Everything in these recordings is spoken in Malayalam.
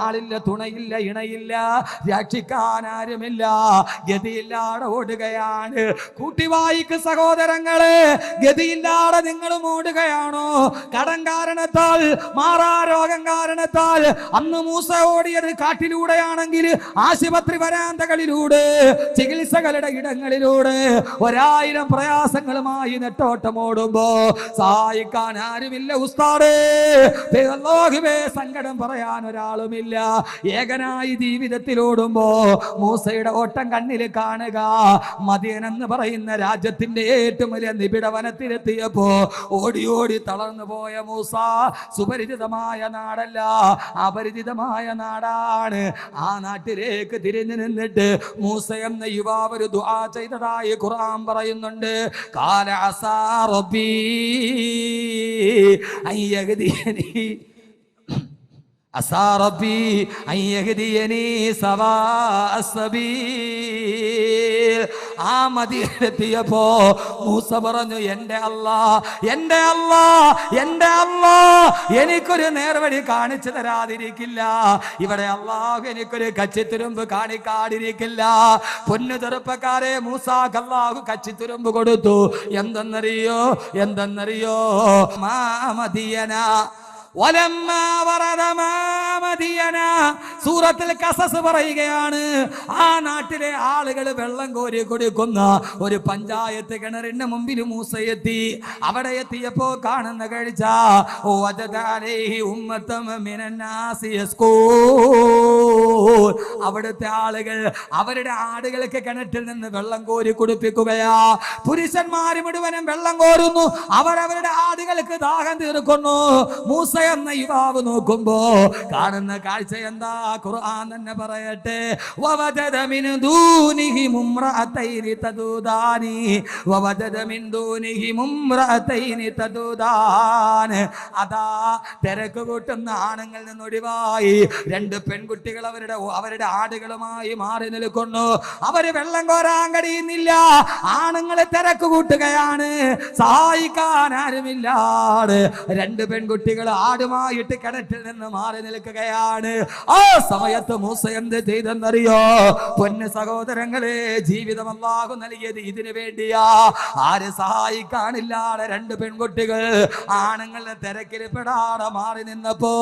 ആളില്ല, തുണയില്ല, ഇണയില്ല, രക്ഷിക്കാൻ ആരുമില്ല, ഗതിയില്ലാതെ ഓടുകയാണ്. കൂട്ടിവായിക്ക് സഹോദരങ്ങളെ, ഗതിയില്ലാതെ നിങ്ങളും ഓടുകയാണോ? കടം കാരണത്താൽ, മാറാരോഗം കാരണത്താൽ അന്ന് മൂസ ഓടിയത് കാട്ടിലൂടെയാണെങ്കിൽ ആശുപത്രി വരാന്തകളിലൂടെ, ചികിത്സകളുടെ ഇടങ്ങളിലൂടെ 1000 പ്രയാസങ്ങളുമായി നെട്ടോട്ടം ഓടുമ്പോ സഹായിക്കാൻ ആരുമില്ല ഉസ്താദേ, സങ്കടം പറയാൻ ഒരാളുമില്ല. ഏകനായി ജീവിതത്തിലോടുമ്പോ മൂസയുടെ ഓട്ടം കണ്ണിൽ കാണുക. മദീന എന്ന് പറയുന്ന രാജ്യത്തിന്റെ ഏറ്റവും വലിയ നിബിഡ വനത്തിലെത്തിയപ്പോ ഓടി ഓടി തളർന്നു പോയ മൂസ സുപരിചിതമായ നാടല്ല, അപരിചിതമായ നാടാണ്. ആ നാട്ടിലേക്ക് തിരിഞ്ഞു നിന്നിട്ട് മൂസ എന്ന യുവാവ് ഒരു ദുആ ചെയ്തതായി ഖുർആൻ പറയുന്നുണ്ട്. ഖാല അസാ റബ്ബി അയ്യഹ്ദിയനി അസാ റബ്ബി അയ്യഹ്ദിയനി സവാഅസ് സബീൽ. ആ മദീനയിലെത്തിയപ്പോ മൂസ പറഞ്ഞു, എൻ്റെ അല്ലാഹ്, എൻ്റെ അല്ലാഹ്, എൻ്റെ അല്ലാഹ് എനിക്കൊരു നേർവഴി കാണിച്ചു തരാതിരിക്കില്ല. ഇവിടെ അല്ലാഹു എനിക്കൊരു കച്ചിത്തുരുമ്പ് കാണിക്കാതിരിക്കില്ല. പൊന്നു ചെറുപ്പക്കാരെ, മൂസാക്ക് അല്ലാഹു കച്ചിത്തുരുമ്പ് കൊടുത്തു. എന്തെന്നറിയോ? മാ മദിയന സൂറത്തുൽ ഖസസ് പറയുകയാണ്, ആ നാട്ടിലെ ആളുകൾ വെള്ളം കോരി കൊടുക്കുന്ന ഒരു പഞ്ചായത്ത് കിണറിന്റെ മുമ്പിൽ മൂസ എത്തി. അവിടെ എത്തിയപ്പോ കാണുന്ന കാഴ്ച, അവിടുത്തെ ആളുകൾ അവരുടെ ആടുകൾക്ക് കിണറ്റിൽ നിന്ന് വെള്ളം കോരി കുടിപ്പിക്കുകയാ. പുരുഷന്മാര് മുഴുവനും വെള്ളം കോരുന്നു, അവരവരുടെ ആടുകൾക്ക് ദാഹം തീർക്കുന്നു. മൂസ എന്ന യുവാവ് നോക്കുമ്പോ കാണുന്ന കാഴ്ച എന്താ? ഖുർആൻ തന്നെ പറയട്ടെ, വവജദ മിൻ ദൂനിഹി മുംറഅതൈനി തദൂദാനി, വവജദ മിൻ ദൂനിഹി മുംറഅതൈനി തദൂദാൻ. അതാ തിരക്ക് കൂട്ടുന്ന ആണുങ്ങളിൽ നിന്ന് ഒഴിവായി 2 പെൺകുട്ടികൾ അവരുടെ ആടുകളുമായി മാറി നിൽക്കുന്നു. അവര് വെള്ളം കോരാൻ കഴിയുന്നില്ല. ആണുങ്ങളെ തിരക്ക് കൂട്ടുകയാണ്, സഹായിക്കാൻ ആരുമില്ലാതെ 2 പെൺകുട്ടികൾ ആടുമായിട്ട് കിണറ്റിൽ നിന്ന് മാറി നിൽക്കുകയാണ്. ആ സമയത്ത് മൂസ എന്ത് ചെയ്തെന്നറിയോ? പൊന്നു സഹോദരങ്ങളെ, ജീവിതം അല്ലാഹു നൽകിയത് ഇതിനു വേണ്ടിയാ. ആര് സഹായിക്കാനില്ലാതെ 2 പെൺകുട്ടികൾ ആണുങ്ങളുടെ തിരക്കിൽ പെടാതെ മാറി നിന്നപ്പോ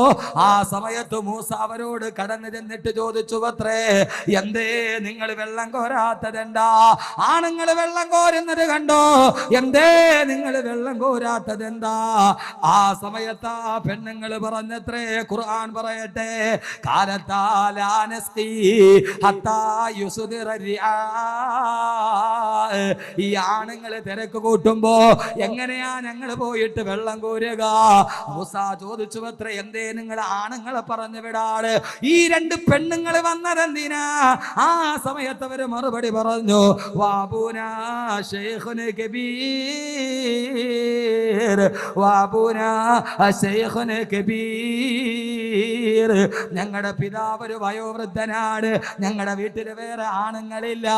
ആ സമയത്ത് മൂസ അവരോട് കടന്നു ചെന്നിട്ട് ചോദിച്ചു അത്രേ, എന്തേ നിങ്ങൾ വെള്ളം കോരാത്തതെന്താ? ആണുങ്ങൾ വെള്ളം കോരുന്നത് കണ്ടോ, എന്തേ നിങ്ങൾ വെള്ളം കോരാത്തതെന്താ? ആ സമയത്ത് ആ പെണ്ണുങ്ങൾ പറഞ്ഞത്രേ, ഖുർആൻ പറയട്ടെ, ഈ ആണുങ്ങൾ തിരക്ക് കൂട്ടുമ്പോ എങ്ങനെയാ ഞങ്ങൾ പോയിട്ട് വെള്ളം കോരുക? മൂസ ചോദിച്ചു അത്രേ, എന്തേ നിങ്ങൾ ആണുങ്ങളെ പറഞ്ഞു വിടാറ്? ഈ 2 പെണ്ണുങ്ങൾ വന്നതെന്തിനാ? ആ സമയത്ത് അവര് മറുപടി പറഞ്ഞു, വാബൂനാ ശൈഖുൻ കബീർ, വാബൂനാ ശൈഖുൻ കബീർ. ഞങ്ങളുടെ പിതാവ് ഒരു വയോവൃദ്ധനാണ്, ഞങ്ങളുടെ വീട്ടിൽ വേറെ ആണുങ്ങളില്ല,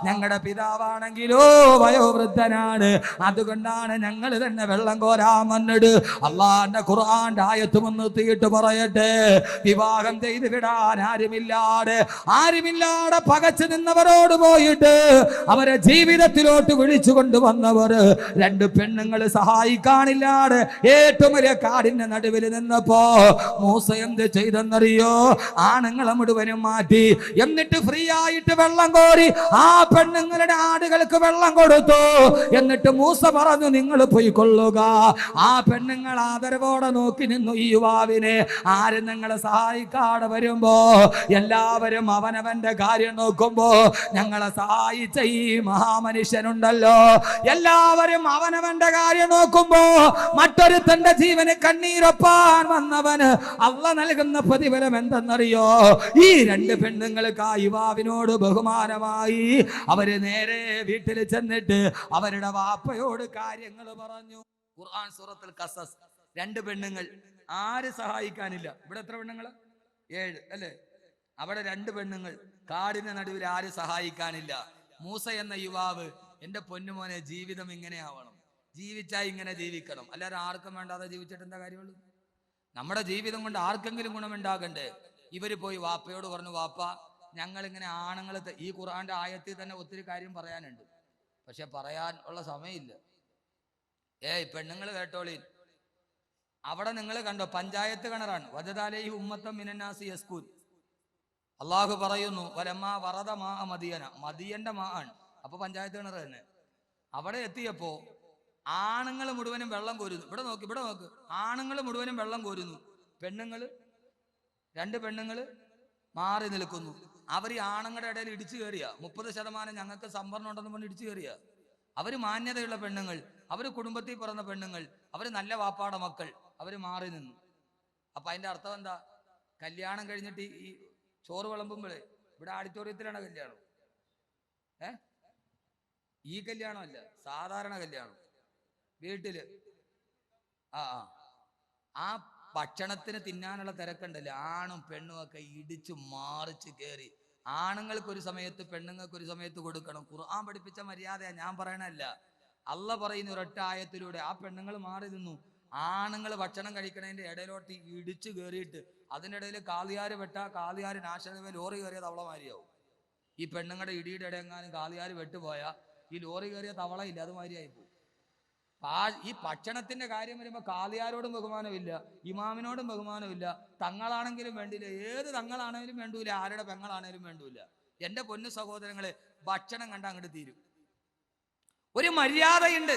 ഞങ്ങളുടെ പിതാവാണെങ്കിലോ വയോവൃദ്ധനാണ്, അതുകൊണ്ടാണ് ഞങ്ങൾ തന്നെ വെള്ളം കോരാൻ വന്നിട്ട്. അള്ളാന്റെ ഖുർആന്റെ ആയത്ത് മുൻനിർത്തിയിട്ട് പറയട്ടെ, വിവാഹം ചെയ്ത് വിടാൻ ആരുമില്ലാതെ പകച്ചു നിന്നവരോട് പോയിട്ട് അവരെ ജീവിതത്തിലോട്ട് വിളിച്ചു കൊണ്ടുവന്നവർ 2 പെണ്ണുങ്ങൾ സഹായിക്കാനില്ലാതെ ഏറ്റവും വലിയ കാടിന്റെ നടുവിൽ നിന്നപ്പോ മൂസ എന്ത് ചെയ്തെന്നറിയോ? ആണുങ്ങളെ മുഴുവനും മാറ്റി, എന്നിട്ട് ഫ്രീ ആയിട്ട് വെള്ളം കോരി ആ പെണ്ണുങ്ങളുടെ ആടുകൾക്ക് വെള്ളം കൊടുത്തു. എന്നിട്ട് മൂസ പറഞ്ഞു, നിങ്ങൾ പോയി കൊള്ളുക. ആ പെണ്ണുങ്ങൾ ആദരവോടെ നോക്കി നിന്നു ഈ യുവാവിനെ. ആരും നിങ്ങളെ സഹായിക്കാതെ വരുമ്പോ എല്ലാവരും അവനവന്റെ കാര്യം നോക്കുമ്പോ ഞങ്ങളെ സഹായിച്ച ഈ മഹാമനുഷ്യനുണ്ടല്ലോ, എല്ലാവരും അവനവന്റെ കാര്യം നോക്കുമ്പോ മറ്റൊരുത്തന്റെ ജീവന് കണ്ണീരൊപ്പാൻ വന്നവന് അള്ളാഹ് നൽകുന്ന പ്രതിഫലം എന്തെന്നറിയോ? ഈ 2 പെണ്ണുങ്ങൾക്ക് ആ യുവാവിനോട് ബഹുമാനമായി അവര് നേരെ വീട്ടിൽ ചെന്നിട്ട് അവരുടെ വാപ്പയോട് കാര്യങ്ങൾ പറഞ്ഞു. ഖുർആൻ സൂറത്തുൽ ഖസസ്. 2 പെണ്ണുങ്ങൾ, ആര് സഹായിക്കാനില്ല. ഇവിടെ എത്ര പെണ്ണുങ്ങൾ? 7 അല്ലേ? അവിടെ 2 പെണ്ണുങ്ങൾ, കാടിന്റെ നടുവിൽ ആര് സഹായിക്കാനില്ല. മൂസ എന്ന യുവാവ്, എന്റെ പൊന്നുമോനെ, ജീവിതം ഇങ്ങനെയാവണം, ജീവിച്ചാൽ ഇങ്ങനെ ജീവിക്കണം, അല്ലാതെ ആർക്കും വേണ്ടാതെ ജീവിച്ചിട്ട് എന്താ കാര്യമുള്ളൂ? നമ്മുടെ ജീവിതം കൊണ്ട് ആർക്കെങ്കിലും ഗുണമുണ്ടാകണ്ടേ? ഇവര് പോയി വാപ്പയോട് പറഞ്ഞു, വാപ്പ ഞങ്ങളിങ്ങനെ ആണുങ്ങൾ, ഈ ഖുർആന്റെ ആയത്തിൽ തന്നെ ഒത്തിരി കാര്യം പറയാനുണ്ട്, പക്ഷെ പറയാൻ ഉള്ള സമയമില്ല. പെണ്ണുങ്ങൾ കേട്ടോളി, അവിടെ നിങ്ങൾ കണ്ടോ പഞ്ചായത്ത് കിണറാണ്. വജദാലൈഹി ഉമ്മത്തം മിനന്നാസി യസ്കൂൻ. അള്ളാഹു പറയുന്നു വലമ്മാ വറദ മാ മദിയന, മദിയന്റെ മാ ആണ്, അപ്പൊ പഞ്ചായത്ത് കിണർ തന്നെ. അവിടെ എത്തിയപ്പോ ആണുങ്ങൾ മുഴുവനും വെള്ളം കോരുന്നു. ഇവിടെ നോക്ക്, ആണുങ്ങൾ മുഴുവനും വെള്ളം കോരുന്നു, രണ്ട് പെണ്ണുങ്ങൾ മാറി നിൽക്കുന്നു. അവർ ഈ ആണുങ്ങളുടെ ഇടയിൽ ഇടിച്ചു കയറിയ 30% ഞങ്ങൾക്ക് സംവരണം ഉണ്ടെന്ന് പറഞ്ഞ് ഇടിച്ചു കയറിയ. അവര് മാന്യതയുള്ള പെണ്ണുങ്ങൾ, അവര് കുടുംബത്തിൽ പിറന്ന പെണ്ണുങ്ങൾ, അവര് നല്ല വാപ്പാടെ മക്കൾ, അവര് മാറി നിന്നു. അപ്പൊ അതിന്റെ അർത്ഥം എന്താ? കല്യാണം കഴിഞ്ഞിട്ട് ഈ ചോറ് വിളമ്പുമ്പോഴേ ഇവിടെ ഓഡിറ്റോറിയത്തിലാണ് കല്യാണം. ഈ കല്യാണമല്ല, സാധാരണ കല്യാണം വീട്ടില്. ആ ഭക്ഷണത്തിന് തിന്നാനുള്ള തിരക്കുണ്ടല്ലോ, ആണും പെണ്ണും ഒക്കെ ഇടിച്ചു മാറിച്ച് കയറി. ആണുങ്ങൾക്ക് ഒരു സമയത്ത്, പെണ്ണുങ്ങൾക്ക് ഒരു സമയത്ത് കൊടുക്കണം. ഖുർആൻ പഠിപ്പിച്ച മര്യാദയാ, ഞാൻ പറയണല്ല. അള്ള പറയുന്ന ഒരൊറ്റ ആയത്തിലൂടെ ആ പെണ്ണുങ്ങൾ മാറി നിന്നു. ആണുങ്ങൾ ഭക്ഷണം കഴിക്കണതിന്റെ ഇടയിലോട്ട് ഇടിച്ചു കയറിയിട്ട് അതിനിടയിൽ കാളിയാര് കാളിയാര് നാശനമേ ലോറി കയറിയ തവളമാരിയാവും. ഈ പെണ്ണുങ്ങളുടെ ഇടിയുടെ ഇടയെങ്ങാനും കാളിയാര് വെട്ടുപോയാൽ ഈ ലോറി കയറിയ തവള ഇല്ല, അത് മാതിരിയായി പോകും. ഈ ഭക്ഷണത്തിന്റെ കാര്യം വരുമ്പോ കാളിയാരോടും ബഹുമാനമില്ല, ഇമാമിനോടും ബഹുമാനമില്ല, തങ്ങളാണെങ്കിലും വേണ്ടില്ല, ഏത് തങ്ങളാണെങ്കിലും വേണ്ടൂല, ആരുടെ പെങ്ങളാണെങ്കിലും വേണ്ടൂല. എന്റെ പൊന്നു സഹോദരങ്ങളെ, ഭക്ഷണം കണ്ട അങ്ങോട്ട് തീരും. ഒരു മര്യാദയുണ്ട്,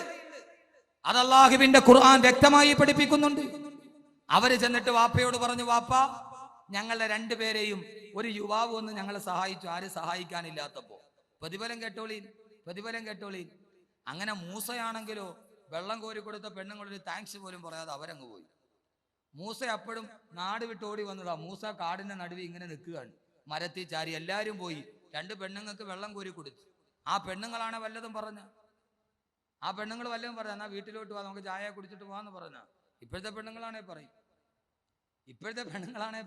അത് അല്ലാഹുവിന്റെ ഖുർആൻ വ്യക്തമായി പഠിപ്പിക്കുന്നുണ്ട്. അവര് ചെന്നിട്ട് വാപ്പയോട് പറഞ്ഞു, വാപ്പ ഞങ്ങളുടെ രണ്ടുപേരെയും ഒരു യുവാവ് വന്ന് ഞങ്ങളെ സഹായിച്ചു. ആര് സഹായിക്കാനില്ലാത്തപ്പോ? പ്രതിഫലം കേട്ടോളീൻ. അങ്ങനെ മൂസയാണെങ്കിലോ വെള്ളം കോരി കൊടുത്ത പെണ്ണുങ്ങളൊരു താങ്ക്സ് പോലും പറയാതെ അവരങ്ങ് പോയി. മൂസ അപ്പോഴും നാട് വിട്ട് ഓടി വന്നതാ. മൂസ കാടിന്റെ നടുവിൽ ഇങ്ങനെ നിൽക്കുകയാണ്, മരത്തിൽ ചാരി. എല്ലാരും പോയി, രണ്ട് പെണ്ണുങ്ങൾക്ക് വെള്ളം കോരി കൊടുത്തു. ആ പെണ്ണുങ്ങളാണ് വല്ലതും പറഞ്ഞ, എന്നാ വീട്ടിലോട്ട് പോവാ, നമുക്ക് ചായ കുടിച്ചിട്ട് പോവാന്ന് പറഞ്ഞ. ഇപ്പോഴത്തെ പെണ്ണുങ്ങളാണേ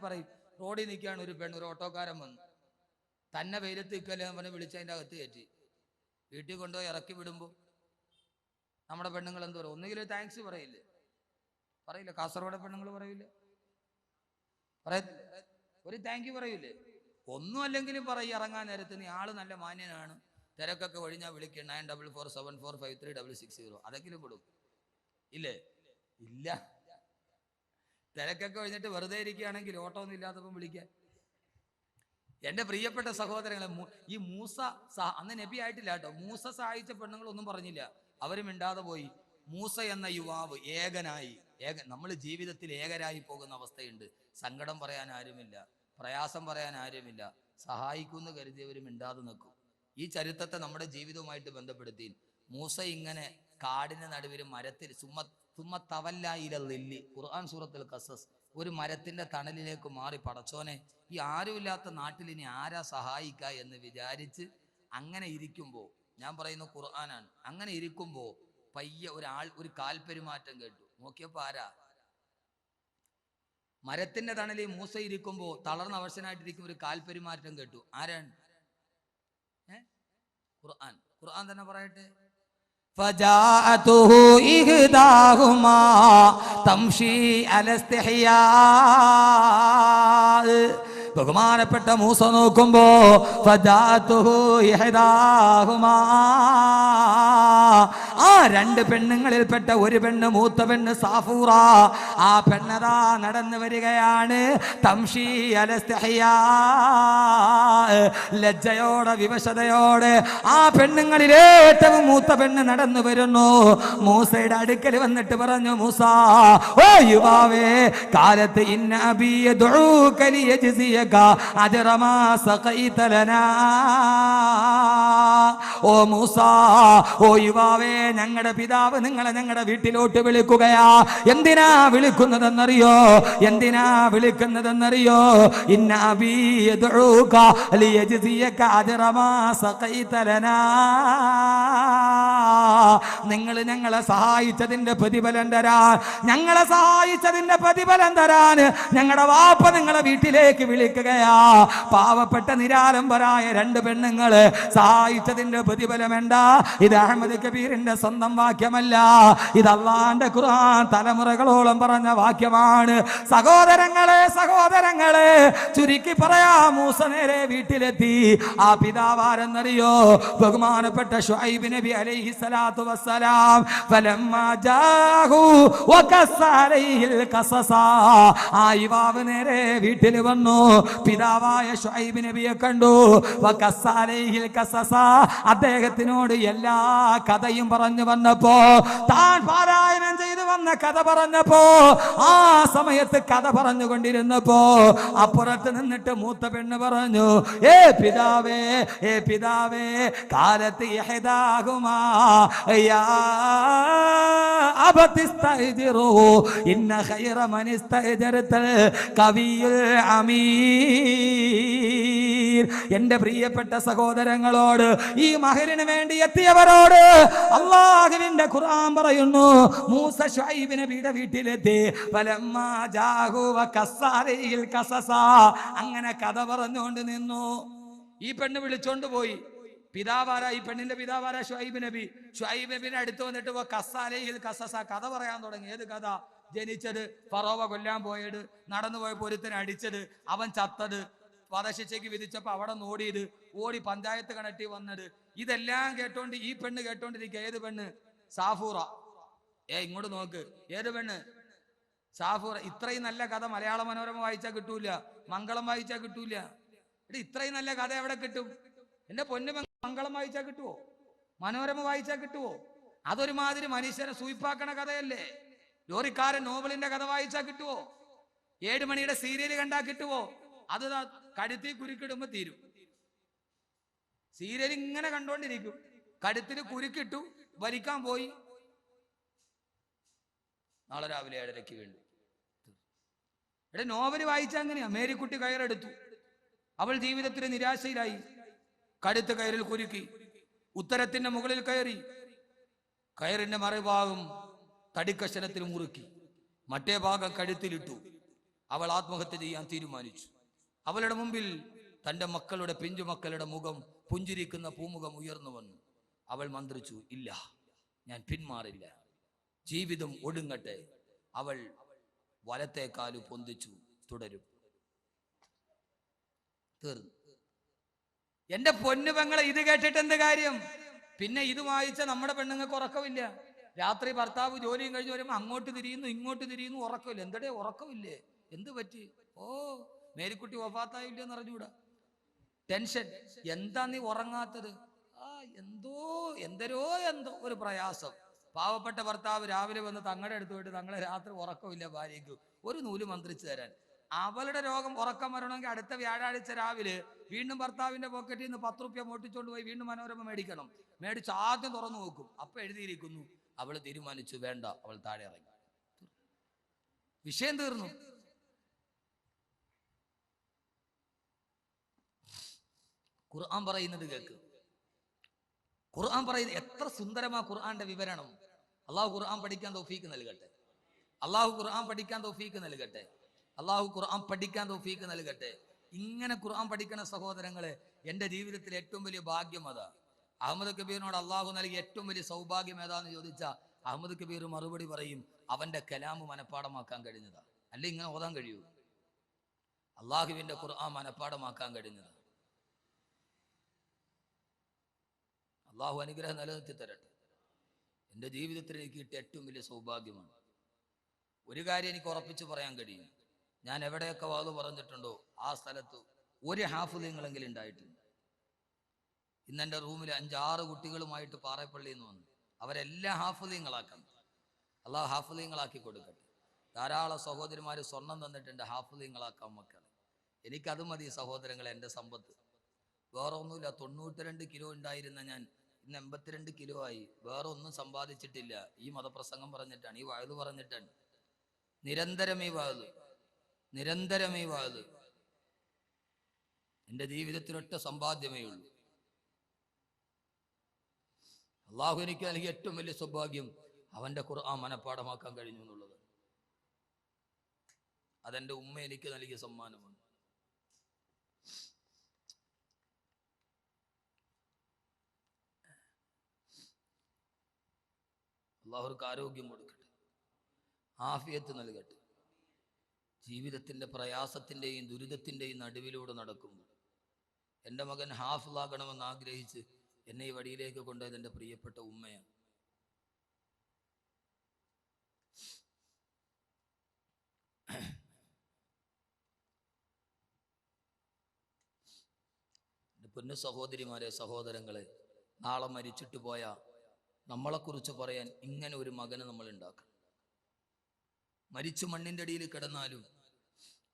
പറയും. റോഡിൽ നിൽക്കുകയാണ് ഒരു ഓട്ടോക്കാരൻ വന്നു, തന്നെ വെയിലത്ത് നിൽക്കല്ലേ പറഞ്ഞ് വിളിച്ച് അതിൻ്റെ അകത്ത് കയറ്റി വീട്ടിൽ കൊണ്ടുപോയി ഇറക്കി വിടുമ്പോൾ നമ്മുടെ പെണ്ണുങ്ങൾ എന്ത് പറയും? ഒന്നുകിലും താങ്ക്സ് പറയില്ല. കാസർഗോഡ് പെണ്ണുങ്ങൾ പറയത്തില്ല, ഒരു താങ്ക് യു പറയൂലേ? ഒന്നും അല്ലെങ്കിലും പറയും. ഇറങ്ങാൻ നേരത്ത് നീ ആള് നല്ല മാന്യനാണ്, തിരക്കൊക്കെ ഒഴിഞ്ഞാൽ വിളിക്കുക 9447453660, അതെങ്കിലും കൊടുക്കും. ഇല്ലേ? ഇല്ല. തിരക്കൊക്കെ ഒഴിഞ്ഞിട്ട് വെറുതെ ഇരിക്കുകയാണെങ്കിൽ ഓട്ടോ ഒന്നും ഇല്ലാത്തപ്പം വിളിക്കാൻ. എന്റെ പ്രിയപ്പെട്ട സഹോദരങ്ങളെ, ഈ മൂസ അന്ന് നബി ആയിട്ടില്ല കേട്ടോ. മൂസ സഹായിച്ച പെണ്ണുങ്ങളൊന്നും പറഞ്ഞില്ല, അവര് മിണ്ടാതെ പോയി. മൂസ എന്ന യുവാവ് നമ്മൾ ജീവിതത്തിൽ ഏകരായി പോകുന്ന അവസ്ഥയുണ്ട്. സങ്കടം പറയാൻ ആരുമില്ല, പ്രയാസം പറയാൻ ആരുമില്ല, സഹായിക്കുമെന്ന് കരുതിയവർ മിണ്ടാതെ നിൽക്കും. ഈ ചരിത്രത്തെ നമ്മുടെ ജീവിതവുമായിട്ട് ബന്ധപ്പെടുത്തി മൂസ ഇങ്ങനെ കാടിന്റെ നടുവിൽ മരത്തിൽ സുമ്മത്തവല്ലായിലി, ഖുർആൻ സൂറത്തുൽ ഖസസ്, ഒരു മരത്തിന്റെ തണലിലേക്ക് മാറി, പടച്ചോനെ ഈ ആരുമില്ലാത്ത നാട്ടിൽ ഇനി ആരാ സഹായിക്ക എന്ന് വിചാരിച്ച് അങ്ങനെ ഇരിക്കുമ്പോ, ഞാൻ പറയുന്ന ഖുർആനാണ്, അങ്ങനെ ഇരിക്കുമ്പോ പയ്യെ ഒരു കാൽപെരുമാറ്റം കേട്ടു. നോക്കിയപ്പോ ആരാ? മരത്തിന്റെ തണലിൽ മൂസ ഇരിക്കുമ്പോ തളർന്ന അവശനായിട്ടിരിക്കും ഒരു കാൽപെരുമാറ്റം കേട്ടു. ആരാണ്? ഖുർആൻ തന്നെ പറയട്ടെ. ഫജാഅതുഹു ഇഹ്ദാഹുമാ തംശി അലസ്തിഹ്യാ. ബഹുമാനപ്പെട്ട മൂസ നോക്കുമ്പോ ഫജാഅതുഹു ഇഹ്ദാഹുമാ, ആ രണ്ട് പെണ്ണുങ്ങളിൽപ്പെട്ട ഒരു പെണ്ണ്, മൂത്ത പെണ്ണ് സാഫൂറ, ആ പെണ്ണതാ നടന്നു വരികയാണ്. തംശി അലസ്തിഹ്യാ, ലജ്ജയോടെ വിവശതയോടെ ആ പെണ്ണുങ്ങളിൽ ഏറ്റവും മൂത്ത പെണ്ണ് നടന്നു വരുന്നു. മൂസയുടെ അടുക്കൽ വന്നിട്ട് പറഞ്ഞു, മൂസ ഓ യുവാവേ, കാലത്ത് ഇന്ന അബീ യദ്ഊക ലിയജ്സിയക അജ്റ മാ സഖൈത ലനാ. ഓ മൂസ, ഓ യുവാവേ, ഞങ്ങളുടെ പിതാവ് നിങ്ങളെ ഞങ്ങളുടെ വീട്ടിലോട്ട് വിളിക്കുകയാ. എന്തിനാ വിളിക്കുന്നതെന്നറിയോ? ഇന്ന അബീ യദ്ഊക ലിയജ്സിയക അജ്റ മാ സഖൈത ലനാ. നിങ്ങൾ ഞങ്ങളെ സഹായിച്ചതിന്റെ പ്രതിഫലം തരാൻ, ഞങ്ങളുടെ വാപ്പ നിങ്ങളെ വീട്ടിലേക്ക് വിളിക്കുക. കേൾക്കുകയാ. പാവപ്പെട്ട നിരാലംബരായ രണ്ട് പെണ്ണുങ്ങള് സഹായിച്ചതിന്റെ പ്രതിഫലം എന്താ? ഇത് അഹമ്മദ് കബീറിന്റെ സ്വന്തം വാക്യമല്ല, ഇത് അള്ളാന്റെ ഖുർആൻ തലമുറകളോളം പറഞ്ഞ വാക്യമാണ്. സഹോദരങ്ങളെ ചുരുക്കി പറയാ, മൂസ നേരെ വീട്ടിലെത്തി. ആ പിതാവാരെന്നറിയോ? ബഹുമാനപ്പെട്ട ശുഐബ് നബി അലൈഹി സ്വലാത്തു വസ്സലാം. ഫലമ്മാ ജാഹു വഖസ്സ അലൈഹിൽ ഖസസ. ആ യുവാവ് നേരെ വീട്ടിൽ വന്നു, പിതാവായ ശുഐബ് നബിയെ കണ്ടു. വഖസ്സ അലൈഹിൽ ഖസസ. അദ്ദേഹത്തിനോട് എല്ലാ കഥയും പറഞ്ഞു വന്നപ്പോ, താൻ പാരായണം ചെയ്തു വന്ന കഥ പറഞ്ഞപ്പോ, ആ സമയത്ത് കഥ പറഞ്ഞുകൊണ്ടിരുന്നപ്പോ അപ്പുറത്ത് നിന്നിട്ട് മൂത്ത പെണ്ണ് പറഞ്ഞു, ഏ പിതാവേ കാലത്ത് ഇഹ്ദാഹുമാ യാ അബതിസ്തഅ്ജിറു ഇന്ന ഖൈറ മൻ ഇസ്തഅ്ജർതൽ ഖവിയുൽ അമീർ. എന്റെ പ്രിയപ്പെട്ട സഹോദരങ്ങളോട്, ഈ മഹരിന് വേണ്ടി എത്തിയവരോട് അല്ലാഹുവിന്റെ ഖുർആൻ പറയുന്നു, മൂസ ശുഐബ് നബിയുടെ വീട്ടിലെത്തി. ഫലമ്മാ ജാഹു വഖസ്സ അലൈഹിൽ ഖസസ. അങ്ങനെ കഥ പറഞ്ഞുകൊണ്ട് നിന്നു. ഈ പെണ്ണ് വിളിച്ചോണ്ട് പോയി. പിതാവാര, ഈ പെണ്ണിന്റെ പിതാവാര? ശുഐബ് നബി. ശുഐബ് നബിനെ അടുത്ത് വന്നിട്ട് വഖസ്സ അലൈഹിൽ ഖസസ, കഥ പറയാൻ തുടങ്ങി. ഏത് കഥ? ജനിച്ചത്, ഫറോവ കൊല്ലാൻ പോയത്, നടന്നു പോയപ്പോൾ ഒരുത്തനെ അടിച്ചത്, അവൻ ചത്തത്, വധശിക്ഷയ്ക്ക് വിധിച്ചപ്പോ അവിടെ ഓടിയത്, ഓടി പഞ്ചായത്ത് കണക്റ്റി വന്നത്. ഇതെല്ലാം കേട്ടോണ്ട് ഈ പെണ്ണ് കേട്ടോണ്ടിരിക്കുക. ഏത് പെണ്ണ്? സാഫൂറ. ഇങ്ങോട്ട് നോക്ക്. ഏത് പെണ്ണ്? സാഫൂറ. ഇത്രയും നല്ല കഥ മലയാള മനോരമ വായിച്ചാൽ കിട്ടൂല, മംഗളം വായിച്ചാൽ കിട്ടൂല. ഇത്രയും നല്ല കഥ എവിടെ കിട്ടും? എന്റെ പൊന്നു, മംഗളം വായിച്ചാൽ കിട്ടുവോ? മനോരമ വായിച്ചാൽ കിട്ടുവോ? അതൊരുമാതിരി മനുഷ്യനെ സൂയിപ്പാക്കണ കഥയല്ലേ. ലോറിക്കാരൻ നോവലിന്റെ കഥ വായിച്ചാൽ കിട്ടുവോ? 7 മണിയുടെ സീരിയൽ കണ്ടാൽ കിട്ടുവോ? അത് കഴുത്തിൽ കുരുക്കിടുമ്പോ തീരും. സീരിയൽ ഇങ്ങനെ കണ്ടോണ്ടിരിക്കും. കഴുത്തിന് കുരുക്കിട്ടു, വലിക്കാൻ പോയി, നാളെ രാവിലെ 7:30 വേണ്ടി. നോവല് വായിച്ച അങ്ങനെയാ. മേരിക്കുട്ടി കയറെടുത്തു, അവൾ ജീവിതത്തിന് നിരാശയിലായി. കഴുത്ത് കയറിൽ കുരുക്കി, ഉത്തരത്തിന്റെ മുകളിൽ കയറി, കയറിന്റെ മറുഭാഗം തടിക്കഷണത്തിൽ മുറുക്കി, മറ്റേ ഭാഗം കഴുത്തിലിട്ടു. അവൾ ആത്മഹത്യ ചെയ്യാൻ തീരുമാനിച്ചു. അവളുടെ മുമ്പിൽ തന്റെ മക്കളുടെ, പിഞ്ചുമക്കളുടെ മുഖം, പുഞ്ചിരിക്കുന്ന പൂമുഖം ഉയർന്നു വന്നു. അവൾ മന്ത്രിച്ചു, ഇല്ല, ഞാൻ പിന്മാറില്ല, ജീവിതം ഒടുങ്ങട്ടെ. അവൾ വലത്തേക്കാലു പൊന്തിച്ചു, തുടരും. തീർന്നു. എന്റെ പൊന്നു പെങ്ങളെ, ഇത് കേട്ടിട്ട് എന്ത് കാര്യം? പിന്നെ ഇത് വായിച്ച നമ്മുടെ പെണ്ണുങ്ങൾക്ക് ഉറക്കമില്ല. രാത്രി ഭർത്താവ് ജോലിയും കഴിഞ്ഞ് വരുമ്പോൾ അങ്ങോട്ട് തിരിയുന്നു, ഇങ്ങോട്ട് തിരിയുന്നു, ഉറക്കമില്ല. എന്തടേ ഉറക്കമില്ലേ? എന്ത് പറ്റി? ഓ, മേരിക്കുട്ടി വഫാത്തായില്ലെന്ന് അറിഞ്ഞൂടാ. ടെൻഷൻ. എന്താ നീ ഉറങ്ങാത്തത്? എന്തോ ഒരു പ്രയാസം. പാവപ്പെട്ട ഭർത്താവ് രാവിലെ വന്ന് തങ്ങളുടെ അടുത്ത് പോയിട്ട്, തങ്ങളെ രാത്രി ഉറക്കമില്ല, ഭാര്യയ്ക്ക് ഒരു നൂല് മന്ത്രിച്ചു തരാൻ. അവളുടെ രോഗം ഉറക്കം വരണമെങ്കിൽ അടുത്ത വ്യാഴാഴ്ച രാവിലെ വീണ്ടും ഭർത്താവിന്റെ പോക്കറ്റിൽ നിന്ന് 10 രൂപ മോട്ടിച്ചോണ്ട് പോയി വീണ്ടും മനോരമ മേടിക്കണം. മേടിച്ച് ആദ്യം തുറന്നു നോക്കും. അപ്പൊ എഴുതിയിരിക്കുന്നു, അവൾ തീരുമാനിച്ചു, വേണ്ട, അവൾ താഴെ ഇറങ്ങി. വിഷയം തീർന്നു. ഖുർആൻ പറയുന്നത് കേൾക്ക്. ഖുർആൻ പറയുന്നത് എത്ര സുന്ദരമാ ഖുർആന്റെ വിവരണം. അള്ളാഹു ഖുർആൻ പഠിക്കാൻ തൗഫീക്ക് നൽകട്ടെ. അള്ളാഹു ഖുർആൻ പഠിക്കാൻ തൗഫീക്ക് നൽകട്ടെ. അള്ളാഹു ഖുർആൻ പഠിക്കാൻ തൗഫീക്ക് നൽകട്ടെ. ഇങ്ങനെ ഖുർആൻ പഠിക്കണ സഹോദരങ്ങളെ, എൻ്റെ ജീവിതത്തിൽ ഏറ്റവും വലിയ ഭാഗ്യം അതാ. അഹമ്മദ് കബീറിനോട് അള്ളാഹു നൽകിയ ഏറ്റവും വലിയ സൗഭാഗ്യം ഏതാന്ന് ചോദിച്ചാൽ അഹമ്മദ് കബീർ മറുപടി പറയും, അവന്റെ കലാമ് മനപ്പാടമാക്കാൻ കഴിഞ്ഞതാ. അല്ലെ ഇങ്ങനെ ഓതാൻ കഴിയൂ? അള്ളാഹുവിന്റെ ഖുർആൻ മനപ്പാടമാക്കാൻ കഴിഞ്ഞതാ. അള്ളാഹു അനുഗ്രഹം നിലനിർത്തി തരട്ടെ. എൻ്റെ ജീവിതത്തിൽ എനിക്ക് കിട്ടിയ ഏറ്റവും വലിയ സൗഭാഗ്യമാണ്. ഒരു കാര്യം എനിക്ക് ഉറപ്പിച്ച് പറയാൻ കഴിയും, ഞാൻ എവിടെയൊക്കെ വാത് പറഞ്ഞിട്ടുണ്ടോ ആ സ്ഥലത്ത് ഒരു ഹാഫിളീങ്ങളെങ്കിലും ഉണ്ടായിട്ടുണ്ട്. ഇന്ന് എൻ്റെ റൂമിൽ 5-6 കുട്ടികളുമായിട്ട് പാറപ്പള്ളിയിൽ നിന്ന് വന്നു. അവരെല്ലാം ഹാഫിളീങ്ങളാക്കണം. അള്ളാഹു ഹാഫിളീങ്ങളാക്കി കൊടുക്കട്ടെ. ധാരാളം സഹോദരിമാർ സ്വർണം തന്നിട്ടുണ്ട് ഹാഫിളീങ്ങളാക്കാൻ മക്കളെ. എനിക്കത് മതി സഹോദരങ്ങളെ, എൻ്റെ സമ്പത്ത്. വേറെ ഒന്നുമില്ല. 92 കിലോ ഉണ്ടായിരുന്ന ഞാൻ ഇന്ന് 82 കിലോ ആയി. വേറെ ഒന്നും സമ്പാദിച്ചിട്ടില്ല. ഈ മതപ്രസംഗം പറഞ്ഞിട്ടാണ്, ഈ വഅദ് പറഞ്ഞിട്ടാണ്. നിരന്തരം ഈ വഅദ്. എൻ്റെ ജീവിതത്തിലൊറ്റ സമ്പാദ്യമേ ഉള്ളൂ. അള്ളാഹു എനിക്ക് നൽകിയ ഏറ്റവും വലിയ സൗഭാഗ്യം അവന്റെ ഖുർആൻ മനപ്പാഠമാക്കാൻ കഴിഞ്ഞു എന്നുള്ളത്. അതെന്റെ ഉമ്മ എനിക്ക് നൽകിയ സമ്മാനമാണ്. അള്ളാഹുർക്ക് ആരോഗ്യം കൊടുക്കട്ടെ, ആഫിയത്ത് നൽകട്ടെ. ജീവിതത്തിൻ്റെ പ്രയാസത്തിൻ്റെയും ദുരിതത്തിൻ്റെയും നടുവിലൂടെ നടക്കുമ്പോൾ എൻ്റെ മകൻ ഹാഫിളാകണമെന്ന് ആഗ്രഹിച്ച് എന്നെ ഈ വഴിയിലേക്ക് കൊണ്ടുപോയത് എൻ്റെ പ്രിയപ്പെട്ട ഉമ്മയാണ്. എൻ്റെ പൊന്നു സഹോദരിമാരെ, സഹോദരങ്ങളെ, നാളെ മരിച്ചിട്ട് പോയ നമ്മളെക്കുറിച്ച് പറയാൻ ഇങ്ങനെ ഒരു മകനെ നമ്മൾ ഉണ്ടാക്കണം. മരിച്ചു മണ്ണിൻ്റെ അടിയിൽ കിടന്നാലും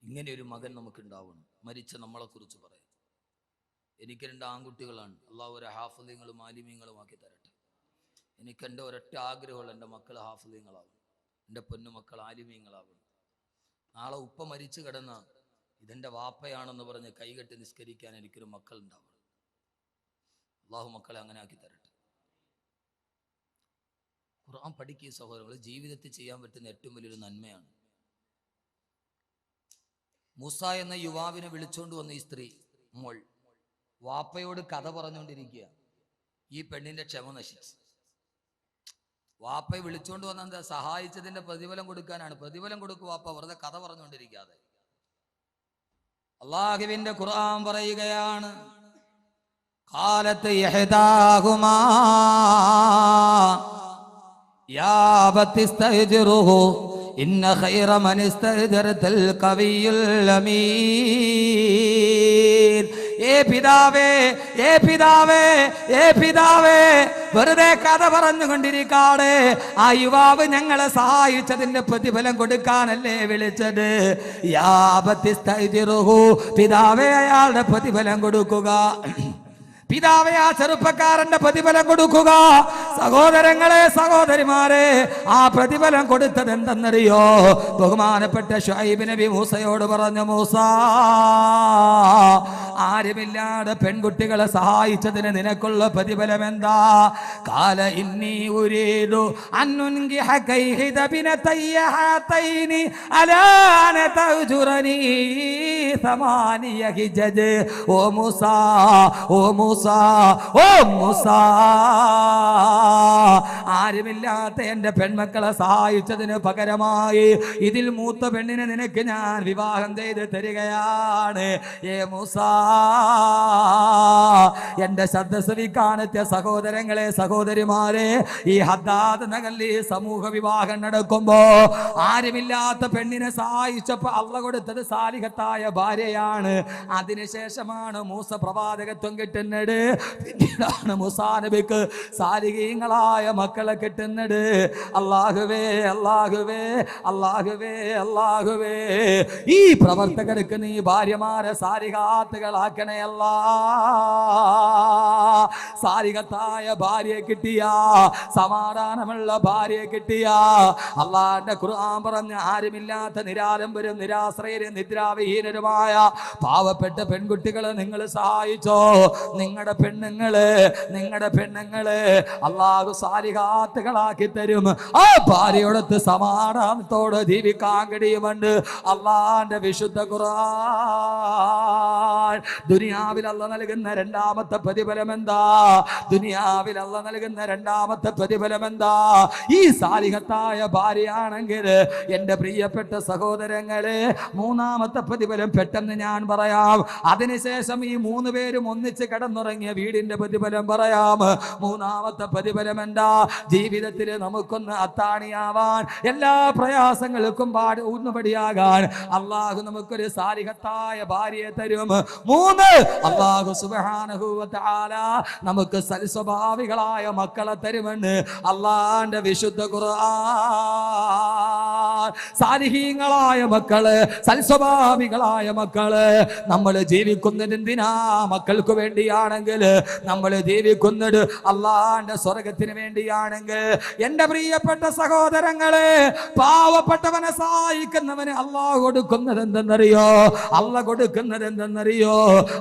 ഇങ്ങനെ ഒരു മകൻ നമുക്ക് ഉണ്ടാവണം, മരിച്ച നമ്മളെക്കുറിച്ച് പറയാൻ. എനിക്ക് 2 ആൺകുട്ടികളാണ്. അള്ളാഹു ഒരു ഹാഫിളീങ്ങളും ആലിമീങ്ങളുമാക്കി തരട്ടെ. എനിക്ക് എൻ്റെ ഒരൊറ്റ ആഗ്രഹമുള്ള എൻ്റെ മക്കൾ ഹാഫിളീങ്ങളാവും, എൻ്റെ പൊന്നുമക്കൾ ആലിമീങ്ങളാവണം. നാളെ ഉപ്പ മരിച്ചു കിടന്ന ഇതെൻ്റെ വാപ്പയാണെന്ന് പറഞ്ഞ് കൈകെട്ടി നിസ്കരിക്കാൻ എനിക്കൊരു മക്കൾ ഉണ്ടാവണം. അള്ളാഹു മക്കളെ അങ്ങനെ ആക്കി തരട്ടെ. ഖുർആൻ പഠിക്കുക സഹോദരങ്ങൾ, ജീവിതത്തിൽ ചെയ്യാൻ പറ്റുന്ന ഏറ്റവും വലിയൊരു നന്മയാണ്. മൂസ എന്ന യുവാവിനെ വിളിച്ചോണ്ട് വന്ന ഈ സ്ത്രീ മോൾ വാപ്പയോട് കഥ പറഞ്ഞുകൊണ്ടിരിക്കുക. ഈ പെണ്ണിന്റെ ക്ഷമ നശിച്ചു. വാപ്പയെ വിളിച്ചോണ്ട് വന്ന എന്താ? സഹായിച്ചതിന്റെ പ്രതിഫലം കൊടുക്കാനാണ്. പ്രതിഫലം കൊടുക്കും വാപ്പ, വെറുതെ കഥ പറഞ്ഞുകൊണ്ടിരിക്കാതെ. അല്ലാഹുവിന്റെ ഖുർആൻ പറയുകയാണ്, ഖാലത്ത് യഹ്ദാഹുമാ യാ ബത്തിസ്തജ്റുഹു ഇന്ന ഖൈറ മൻ ഇസ്തജ്റതൽ ഖവിയ്യുൽ അമീൻ. ഏ പിതാവേ, ഏ പിതാവേ, ഏ പിതാവേ, വെറുതെ കഥ പറഞ്ഞുകൊണ്ടിരിക്കാതെ ആ യുവാവ് ഞങ്ങളെ സഹായിച്ചതിന്റെ പ്രതിഫലം കൊടുക്കാനല്ലേ വിളിച്ചത്. യാ ബത്തിസ്തജ്റുഹു, പിതാവേ അയാളുടെ പ്രതിഫലം കൊടുക്കുക. പിതാവേ ആ ചെറുപ്പക്കാരന്റെ പ്രതിഫലം കൊടുക്കുക. സഹോദരങ്ങളെ, സഹോദരിമാരെ, ആ പ്രതിഫലം കൊടുത്തത് എന്തെന്നറിയോ? ബഹുമാനപ്പെട്ട ശുഐബ് നബി മൂസയോട് പറഞ്ഞു, മൂസ, ആരുമില്ലാതെ പെൺകുട്ടികളെ സഹായിച്ചതിന് നിനക്കുള്ള പ്രതിഫലം എന്താ? കാല ഇന്നി ഉരീദു അൻനുൻകിഹക ഇഹ്ദബിനതയ്യ ഹാതൈനി അലാ അൻ തഅജുറനി സമാനിയ ഹിജജ്. ഓ മൂസ, ഓ മൂസ, ഓ മൂസ, ആരുമില്ലാത്ത എന്റെ പെൺമക്കളെ സഹായിച്ചതിന് പകരമായി ഇതിൽ മൂത്ത പെണ്ണിനെ നിനക്ക് ഞാൻ വിവാഹം ചെയ്ത് തരികയാണ്. ഏ മൂസ, എന്റെ ശ്രദ്ധസ്വീകാണത്തെ സഹോദരങ്ങളെ, സഹോദരിമാരെ, ഈ ഹദ്ദാദ് നഗറിൽ സമൂഹ വിവാഹം നടക്കുമ്പോ ആരുമില്ലാത്ത പെണ്ണിനെ സഹായിച്ചപ്പോ അള്ള കൊടുത്തത് സാലിഹത്തായ ഭാര്യയാണ്. അതിനുശേഷമാണ് മൂസ പ്രവാചകത്വം കിട്ടുന്നത്. പിന്നീടാണ് മൂസാ നബിക്ക് സാലിഹീങ്ങളായ മക്കളെ കിട്ടുന്നത്. അല്ലാഹുവേ, അല്ലാഹുവേ, അല്ലാഹുവേ, അല്ലാഹുവേ, ഈ പ്രവർത്തകർക്ക് നീ ഭാര്യമാരെ സാലിഹാത്തുകളാക്കണേ അല്ലാ. സാലിഹത്തായ ഭാര്യയെ കിട്ടിയ, സമാധാനമുള്ള ഭാര്യയെ കിട്ടിയ, അള്ളാന്റെ ഖുർആൻ പറഞ്ഞ ആരുമില്ലാത്ത നിരാലംബരും നിരാശ്രയരും നിദ്രാവിഹീനരുമായ പാവപ്പെട്ട പെൺകുട്ടികളെ നിങ്ങൾ സഹായിച്ചോ. നിങ്ങളുടെ പെണ്ണുങ്ങള് അള്ളാഹു സാലിഹാത്തുകളാക്കി തരും. ആ ഭാര്യയോടൊത്ത് സമാധാനത്തോടെ ജീവിക്കാൻ കഴിയുമുണ്ട് അള്ളാന്റെ വിശുദ്ധ ഖുർആൻ. ദുനിയാവിൽ അള്ള നൽകുന്ന രണ്ടാമത്തെ പ്രതിഫലം എന്താ? ദുനിയാവിൽ അള്ള നൽകുന്ന രണ്ടാമത്തെ പ്രതിഫലം എന്താ? ഈ സാലിഹത്തായ ഭാര്യയാണെങ്കിൽ എന്റെ പ്രിയപ്പെട്ട സഹോദരങ്ങളെ, മൂന്നാമത്തെ പ്രതിഫലം പെട്ടെന്ന് ഞാൻ പറയാം. അതിനുശേഷം ഈ 3 പേരും ഒന്നിച്ച് കിടന്നുറങ്ങിയ വീടിന്റെ പ്രതിഫലം പറയാം. മൂന്നാമത്തെ പ്രതിഫലം എന്താ? ജീവിതത്തിൽ നമുക്കൊന്ന് അത്താണിയാവാൻ, എല്ലാ പ്രയാസങ്ങൾക്കും ഊന്നുപടിയാകാൻ അള്ളാഹു നമുക്കൊരു സാലിഹത്തായ ഭാര്യയെ തരും. 3, അള്ളാഹു സുബ്ഹാനഹു വ തആല നമുക്ക് സൽസ്വഭാവികളായ മക്കളെ തരുമെന്ന് അള്ളാന്റെ വിശുദ്ധ ഖുർആൻ. സാലിഹീങ്ങളായ മക്കള്, സൽസ്വഭാവികളായ മക്കള്. നമ്മൾ ജീവിക്കുന്നത് എന്തിനാ? മക്കൾക്ക് വേണ്ടിയാണെങ്കിൽ നമ്മൾ ജീവിക്കുന്നത് അള്ളാന്റെ സ്വർഗത്തിന് വേണ്ടിയാണെങ്കിൽ എന്റെ പ്രിയപ്പെട്ട സഹോദരങ്ങളെ, പാവപ്പെട്ടവനെ സഹായിക്കുന്നവന് അള്ളാഹു കൊടുക്കുന്നത് എന്തെന്നറിയോ? അള്ള കൊടുക്കുന്നത് എന്തെന്നറിയോ?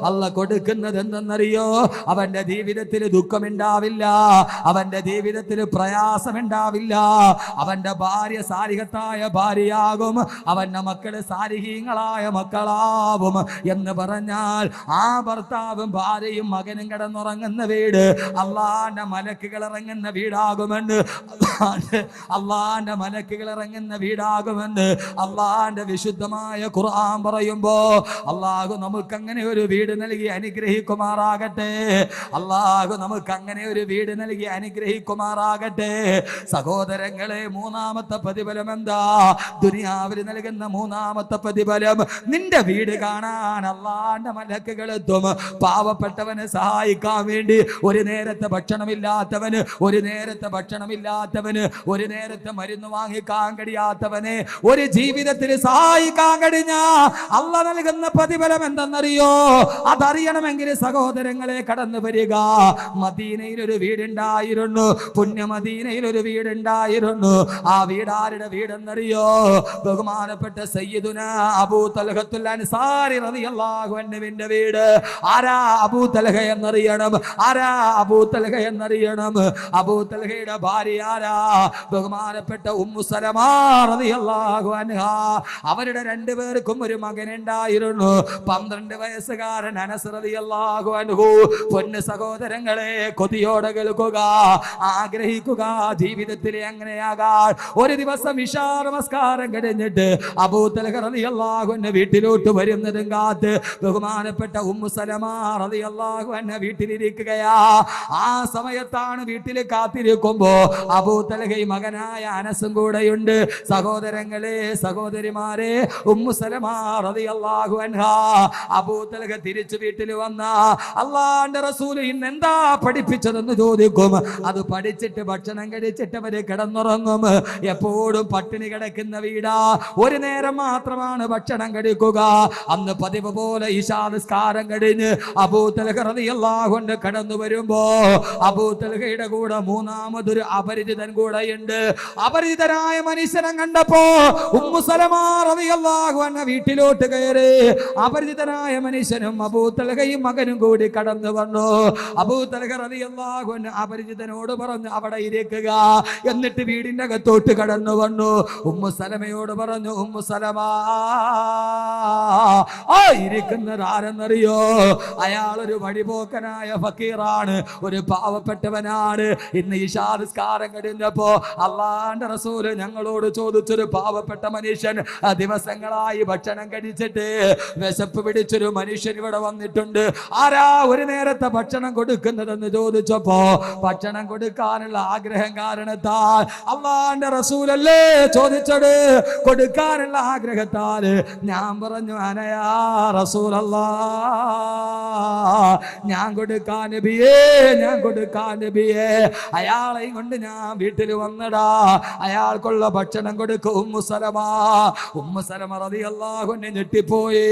അള്ള കൊടുക്കുന്നത് എന്തെന്നറിയോ? അവന്റെ ജീവിതത്തിൽ ദുഃഖമുണ്ടാവില്ല, അവന്റെ ജീവിതത്തിൽ പ്രയാസമുണ്ടാവില്ല. അവന്റെ ഭാര്യ സാലിഹത്തായ ഭാര്യയാകും, അവന്റെ മക്കള് സാലിഹീങ്ങളായ മക്കളാവും എന്ന് പറഞ്ഞാൽ ആ ഭർത്താവും ഭാര്യയും മകനും കിടന്നുറങ്ങുന്ന വീട് അള്ളാന്റെ മലക്കുകൾ ഇറങ്ങുന്ന വീടാകുമെന്ന്, അള്ളാന്റെ മലക്കുകൾ ഇറങ്ങുന്ന വീടാകുമെന്ന് അള്ളാന്റെ വിശുദ്ധമായ ഖുർആൻ പറയുമ്പോ അള്ളാഹു നമുക്ക് അങ്ങനെ ഒരു വീട് നൽകി അനുഗ്രഹിക്കുമാറാകട്ടെ. അള്ളാഹു നമുക്ക് അങ്ങനെ ഒരു വീട് നൽകി അനുഗ്രഹിക്കുമാറാകട്ടെ. സഹോദരങ്ങളെ, മൂന്നാമത്തെ പ്രതിഫലം എന്താ? ദുനിയാവിൽ നൽകുന്ന മൂന്നാമത്തെ പ്രതിഫലം, നിന്റെ വീട് കാണാൻ അള്ളാന്റെ മലക്കുകൾ എത്തും. പാവപ്പെട്ടവനെ സഹായിക്കാൻ വേണ്ടി, ഒരു നേരത്തെ ഭക്ഷണമില്ലാത്തവന്, ഒരു നേരത്തെ ഭക്ഷണമില്ലാത്തവന്, ഒരു നേരത്തെ മരുന്ന് വാങ്ങിക്കാൻ കഴിയാത്തവനെ ഒരു ജീവിതത്തിൽ സഹായിക്കാൻ കഴിഞ്ഞ അള്ളാഹ് നൽകുന്ന പ്രതിഫലം എന്തെന്നറിയോ? അതറിയണമെങ്കിൽ സഹോദരങ്ങളെ കടന്നു വരിക. മദീനയിൽ ഒരു വീടുണ്ടായിരുന്നു, പുണ്യ മദീനയിൽ ഒരു വീടുണ്ടായിരുന്നു. ആ വീടാരുടെ വീടെന്നറിയോ? ബഹുമാനപ്പെട്ട സയ്യിദുന അബൂ തൽഹത്തുൽ അൻസാരി റളിയല്ലാഹു അൻഹുവിന്റെ വീട്. ആരാ അബൂ തൽഹ എന്നറിയണം? ആരാ അബൂ തൽഹ എന്നറിയണം? അബൂ തൽഹയുടെ ഭാര്യ ആരാ? ബഹുമാനപ്പെട്ട ഉമ്മു സലമ റളിയല്ലാഹു അൻഹാ. അവരുടെ രണ്ടുപേർക്കും ഒരു മകനുണ്ടായിരുന്നു, 12 വയസ്സുകാരൻ അനസ് റളിയല്ലാഹു അൻഹു. പൊന്നു സഹോദരങ്ങളെ, കൊതിയോടെ കേൾക്കുക, ആഗ്രഹിക്കുക ജീവിതത്തിൽ എങ്ങനെയാകാൻ. ഒരു ദിവസം ഇശാ നമസ്കാരം കഴിഞ്ഞിട്ട് അബൂ തൽഹ റളിയല്ലാഹു അൻഹു വീട്ടിലോട്ട് വരുന്നതും കാത്ത് ബഹുമാനപ്പെട്ട ഉമ്മു സലമ റളിയല്ലാഹു അൻഹ വീട്ടിലിരിക്കുകയാ. ആ സമയത്താണ് വീട്ടിൽ കാത്തിരിക്കുമ്പോ അബൂ തൽഹയും മകനായ അനസും കൂടെയുണ്ട്. സഹോദരങ്ങളെ, സഹോദരിമാരെ, ഉമ്മു സലമ റളിയല്ലാഹു അൻഹാ അബൂ തൽഹ തിരിച്ചു വീട്ടിൽ വന്ന അല്ലാഹുവിന്റെ റസൂൽ ഇന്ന് എന്താ പഠിപ്പിച്ചതെന്ന് ചോദിക്കും. അത് പഠിച്ചിട്ട് ഭക്ഷണം കഴിച്ചിട്ട് അവര് കിടന്നുറങ്ങും. എപ്പോഴും പട്ടിണി കിടക്കുന്ന വീടാ, ഒരു നേരം മാത്രമാണ് ഭക്ഷണം കഴിക്കുക. അന്ന് പതിവ് പോലെ ഇശാ നിസ്കാരം കഴിഞ്ഞ് അബൂ തൽഹ റളിയല്ലാഹു അൻഹു കടന്നു വരുമ്പോ അബൂ തൽഹയുടെ കൂടെ മൂന്നാമതൊരു അപരിചിതൻ കൂടെയുണ്ട്. അപരിചിതനായ മനുഷ്യനെ കണ്ടപ്പോ ഉമ്മു സലമ റളിയല്ലാഹു അൻഹ വീട്ടിലോട്ട് കയറി. അപരിചിതനായ മനുഷ്യനും അബൂ തൽഹയും മകനും കൂടി കടന്നു വന്നു. അബൂ തൽഹ റളിയല്ലാഹു അൻഹു അപരിചിതനോട് പറഞ്ഞു അവിടെ ഇരിക്കുക. എന്നിട്ട് വീടിന്റെ അകത്തോട്ട് കടന്നു വന്നു. ഉമ്മു സലമയോട് പറഞ്ഞു, ഉമ്മു സലമ, ആ ഇരിക്കുന്നത് ആരെന്നറിയോ? അയാളൊരു വഴിപോക്കനായ ഫക്കീറാണ്, ഒരു പാവപ്പെട്ടവനാണ്. ഇന്ന് ഇശാ നിസ്കാരം കഴിഞ്ഞപ്പോ അല്ലാഹുവിന്റെ റസൂല് ഞങ്ങളോട് ചോദിച്ചൊരു പാവപ്പെട്ട മനുഷ്യൻ, ദിവസങ്ങളായി ഭക്ഷണം കഴിച്ചിട്ട് വിശപ്പ് പിടിച്ചൊരു മനുഷ്യൻ ഇവിടെ വന്നിട്ടുണ്ട്. ആരാ ഒരു നേരത്തെ ഭക്ഷണം കൊടുക്കുന്നതെന്ന് ചോദിച്ചപ്പോ ഭക്ഷണം കൊടുക്കാനുള്ള ആഗ്രഹം കാരണത്താൽ അല്ലാഹുവിന്റെ റസൂലല്ലേ ചോദിച്ചത്, കൊടുക്കാനുള്ള ആഗ്രഹത്താൽ ഞാൻ പറഞ്ഞു, അനയാ റസൂലല്ലാഹ്, ഞാൻ കൊടുക്കാൻ നബിയേ, ഞാൻ കൊടുക്കാൻ നബിയേ. അയാളെയും കൊണ്ട് ഞാൻ വീട്ടിൽ വന്നടാ. അയാൾക്കുള്ള ഭക്ഷണം കൊടുക്കും. ഉമ്മു സലമ, ഉമ്മു സലമ റളിയല്ലാഹു അൻഹ ഞെട്ടിപ്പോയി.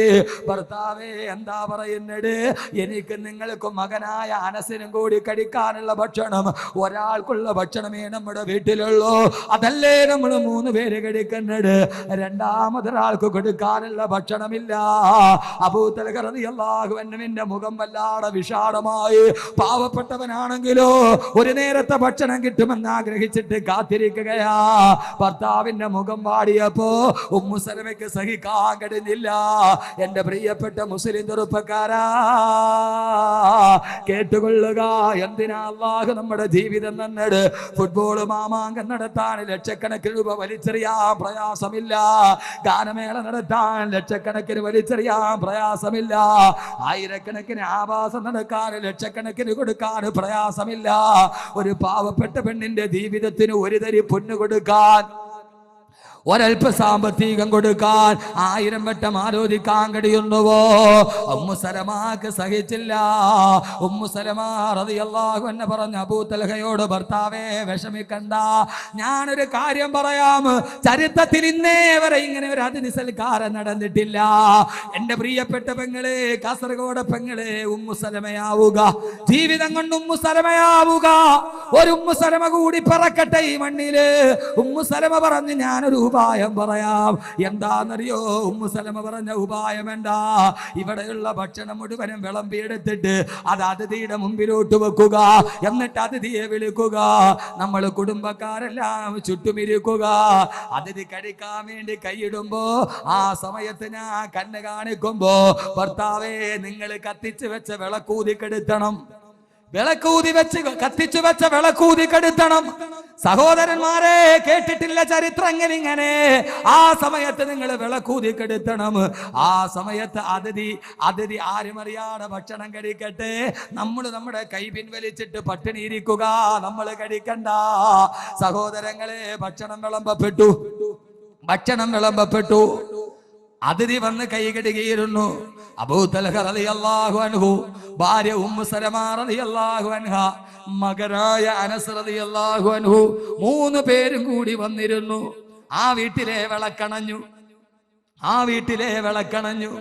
ഭർത്താവേ, എന്താ പറയുന്നത്? എനിക്ക് നിങ്ങൾക്കും മകനായ അനസിനും കൂടി കഴിക്കാനുള്ള ഭക്ഷണം, ഒരാൾക്കുള്ള ഭക്ഷണമേ നമ്മുടെ വീട്ടിലുള്ളൂ. അതല്ലേ നമ്മൾ 3 പേര് കഴിക്കുന്നത്. രണ്ടാമതൊരാൾക്ക് കൊടുക്കാനുള്ള ഭക്ഷണമില്ല. അബൂ തൽഹ റളിയല്ലാഹു അൻഹുവിന്റെ മുഖം വല്ലാതെ വിഷാദമായി. പാവപ്പെട്ടവനാണെങ്കിലോ ഒരു നേരത്തെ ഭക്ഷണം കിട്ടുമെന്ന് ആഗ്രഹിച്ചിട്ട് കാത്തിരിക്കുകയാ. ഭർത്താവിന്റെ മുഖം വാടിയപ്പോ ഉമ്മു സലമയ്ക്ക് സഹിക്കാൻ കഴിഞ്ഞില്ല. എന്റെ പ്രിയപ്പെട്ട മുസ്ലിം ചെറുപ്പക്കാരാ, കേട്ടുകൊള്ളുക. എന്തിനാ അല്ലാഹു നമ്മുടെ ജീവിതം തന്നത്? ഫുട്ബോൾ മാമാങ്കം നടത്താൻ ലക്ഷക്കണക്കിന് രൂപ വലിച്ചെറിയാൻ പ്രയാസമില്ല. ഗാനമേള നടത്താൻ ലക്ഷക്കണക്കിന് വലിച്ചെറിയാൻ പ്രയാസമില്ല. ആയിരക്കണക്കിന് ആവാസം നടക്കാൻ ലക്ഷക്കണക്കിന് കൊടുക്കാൻ പ്രയാസമില്ല. ഒരു പാവപ്പെട്ട പെണ്ണിന്റെ ജീവിതത്തിന് ഒരു തരി പൊന്നു കൊടുക്കാൻ, ഒരൽപ്പ സാമ്പത്തികം കൊടുക്കാൻ 1000 വട്ടം ആലോചിക്കാൻ കഴിയുന്നുവോ? ഉമ്മു സലമാക്ക് സഹിച്ചില്ല. ഉമ്മു സലമ റളിയല്ലാഹു അൻഹ പറഞ്ഞു അബൂ തൽഹയോട്, ഭർത്താവേ വിഷമിക്കണ്ട, ഞാനൊരു കാര്യം പറയാം. ചരിത്രത്തിൽ ഇന്നേ വരെ ഇങ്ങനെ ഒരു അതിഥി സൽക്കാരം നടന്നിട്ടില്ല. എന്റെ പ്രിയപ്പെട്ട പെങ്ങളെ, കാസർഗോഡ് പെങ്ങളെ, ഉമ്മു സലമയാവുക, ജീവിതം കൊണ്ട് ഉമ്മു സലമയാവുക. ഒരു ഉമ്മു സലമ കൂടി പറക്കട്ടെ ഈ മണ്ണില്. ഉമ്മു സലമ പറഞ്ഞു, ഞാനൊരു ഉപായം പറയാം. എന്താണെന്നറിയോ? ഉമ്മു സലമ പറഞ്ഞ ഉപായം എന്താ? ഇവിടെയുള്ള ഭക്ഷണം മുഴുവനും വിളമ്പിയെടുത്തിട്ട് അത് അതിഥിയുടെ മുമ്പിലോട്ട് വെക്കുക. എന്നിട്ട് അതിഥിയെ വിളിക്കുക. നമ്മൾ കുടുംബക്കാരെല്ലാം ചുറ്റുമിരിക്കുക. അതിഥി കഴിക്കാൻ വേണ്ടി കൈയിടുമ്പോ ആ സമയത്ത് ഞാൻ കണ്ണ് കാണിക്കുമ്പോ, ഭർത്താവേ നിങ്ങൾ കത്തിച്ചു വെച്ച വിളക്കൂതി കെടുത്തണം. കത്തിച്ചു വെച്ച വിളക്കൂതി കെടുത്തണം. സഹോദരന്മാരെ, കേട്ടിട്ടില്ല ചരിത്രങ്ങൾ ഇങ്ങനെ. ആ സമയത്ത് നിങ്ങൾ വിളക്കൂതി കെടുത്തണം. ആ സമയത്ത് അതിഥി ആരും അറിയാതെ ഭക്ഷണം കഴിക്കട്ടെ. നമ്മൾ നമ്മുടെ കൈ പിൻവലിച്ചിട്ട് പട്ടിണി ഇരിക്കുക, നമ്മൾ കഴിക്കണ്ട. സഹോദരങ്ങളെ, ഭക്ഷണം വിളമ്പപ്പെട്ടു. അതിഥി വന്ന് കൈ കഴുകിയിരുന്നു. അബൂ തൽഹ റളിയല്ലാഹു അൻഹു, ഭാര്യ ഉമ്മു സലമ റളിയല്ലാഹു അൻഹ, മകനായ അനസ് റളിയല്ലാഹു അൻഹു, 3 പേരും കൂടി വന്നിരുന്നു. ആ വീട്ടിലെ വിളക്കണഞ്ഞു.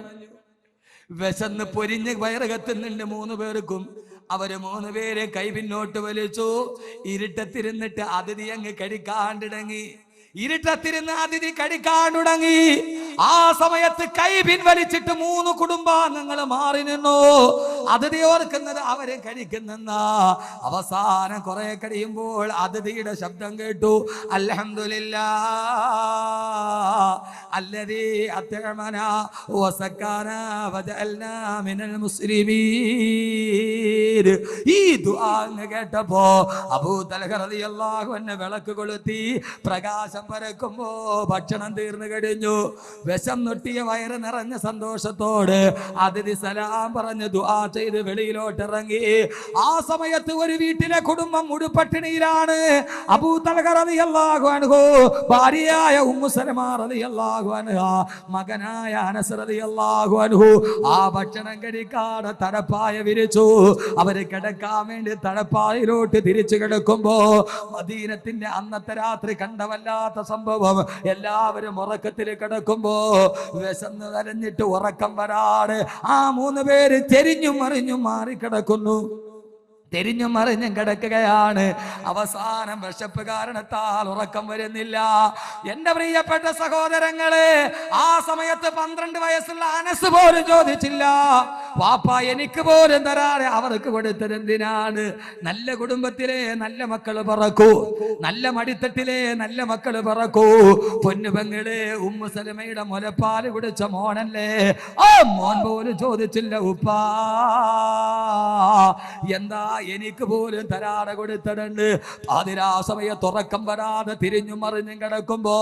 വിശന്ന് പൊരിഞ്ഞ് വയറുകത്തുന്നുണ്ട് 3 പേർക്കും. അവര് 3 പേരെ കൈ പിന്നോട്ട് വലിച്ചു. ഇരുട്ടത്തിരുന്നിട്ട് അതിഥി അങ്ങ് കഴിക്കാണ്ടിടങ്ങി. അതിഥി കഴിക്കാൻ തുടങ്ങി. ആ സമയത്ത് കൈ പിൻവലിച്ചിട്ട് 3 കുടുംബാംഗങ്ങൾ മാറി നിന്നു. അതിഥി ഓർക്കുന്നത് അവരെ കഴിക്കുന്നെന്ന. അവസാനം കുറെ കഴിയുമ്പോൾ അതിഥിയുടെ ശബ്ദം കേട്ടു. അൽഹംദുലില്ലാഹ് അല്ലദീ അത്അമനാ വസക്കാനാ വജഅൽനാ മിനൽ മുസ്ലിമീൻ. ഈ ദുആ കേട്ടപ്പോ അബൂ തൽഹ റളിയല്ലാഹു അൻഹു വിളക്ക് കൊളുത്തി. പ്രകാശം പരക്കുമ്പോ ഭക്ഷണം തീർന്നു കഴിഞ്ഞു. വിശം നൊട്ടിയ വയറ് നിറഞ്ഞ സന്തോഷത്തോട് അതിഥി സലാം പറഞ്ഞ് ദുആ ചെയ്ത് വെളിയിലോട്ട് ഇറങ്ങി. ആ സമയത്ത് ഒരു വീട്ടിലെ കുടുംബം മുഴുപട്ടിണിയിലാണ്. അബൂ തൽഹ റളിയല്ലാഹു അൻഹു, ഭാര്യയായ ഉമ്മു സലമ റളിയല്ലാഹു അൻഹ, മകനായ അനസ് റളിയല്ലാഹു അൻഹു ആ ഭക്ഷണം കഴിക്കാതെ തടപ്പായ വിരിച്ചു. അവര് കിടക്കാൻ വേണ്ടി തടപ്പായിലോട്ട് തിരിച്ചു കിടക്കുമ്പോ മദീനത്തിന്റെ അന്നത്തെ രാത്രി കണ്ടവല്ലാത്ത സംഭവം. എല്ലാവരും ഉറക്കത്തിൽ കിടക്കുമ്പോ വിശന്ന് കരഞ്ഞിട്ട് ഉറക്കം വരാതെ ആ 3 പേര് ചെരിഞ്ഞും മറിഞ്ഞും മാറിക്കിടക്കുന്നു. തിരിഞ്ഞും മറിഞ്ഞും കിടക്കുകയാണ്. അവസാനം വിശപ്പ് കാരണത്താൽ ഉറക്കം വരുന്നില്ല. എന്റെ പ്രിയപ്പെട്ട സഹോദരങ്ങളെ, ആ സമയത്ത് 12 വയസ്സുള്ള അനസ് പോലും ചോദിച്ചില്ല, വാപ്പ എനിക്ക് പോലും തരാതെ അവർക്ക് കൊടുത്തതെന്തിനാണ്? നല്ല കുടുംബത്തിലെ നല്ല മക്കള് പറക്കൂ, നല്ല മടിത്തട്ടിലെ നല്ല മക്കള് പറക്കൂ. പൊന്നുപെങ്ങളെ, ഉമ്മു സലമയുടെ മുലപ്പാല് കുടിച്ച മോനല്ലേ, ആ മോൻ പോലും ചോദിച്ചില്ല, ഉപ്പാ എന്താ എനിക്ക് പോലും തരാതെ കൊടുത്തിട്ടുണ്ട്. അതിരാ സമയത്ത് ഉറക്കം വരാതെ തിരിഞ്ഞും മറിഞ്ഞും കിടക്കുമ്പോ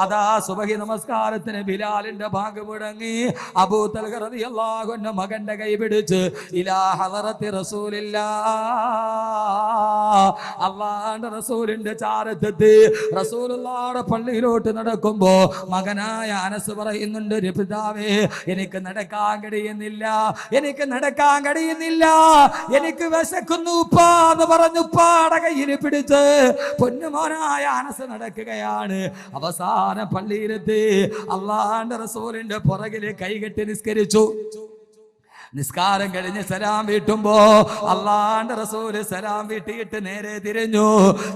അതാ സുബഹി നമസ്കാരത്തിന് ബിലാലിന്റെ ഭാഗം മുടങ്ങി. അബൂ തൽഹ റളിയല്ലാഹു അൻഹു മകന്റെ കൈ പിടിച്ച് ഇലാ ഹളറത്തി റസൂലില്ലാഹ്, അല്ലാഹുവിന്റെ റസൂലിന്റെ ചാരത്തെത്തി. റസൂലുള്ളാഹിയുടെ പള്ളിയിലോട്ട് നടക്കുമ്പോ മകനായ അനസ് പറയുന്നുണ്ട്, പിതാവേ എനിക്ക് നടക്കാൻ കഴിയുന്നില്ല, എനിക്ക് വിശക്കുന്നു ഉപ്പാ എന്ന് പറഞ്ഞു ഉപ്പാടെ കയ്യിൽ പിടിച്ച് പൊന്നുമോനായ അനസ് നടക്കുകയാണ്. അവസാന പള്ളിയിലെത്തി അല്ലാഹുവിന്റെ റസൂലിന്റെ പുറകില് കൈകെട്ടി നിസ്കരിച്ചു. നിസ്കാരം കഴിഞ്ഞ് സലാം വീട്ടുമ്പോ അല്ലാഹുവിന്റെ റസൂല് സലാം വീട്ടിയിട്ട് നേരെ തിരിഞ്ഞു.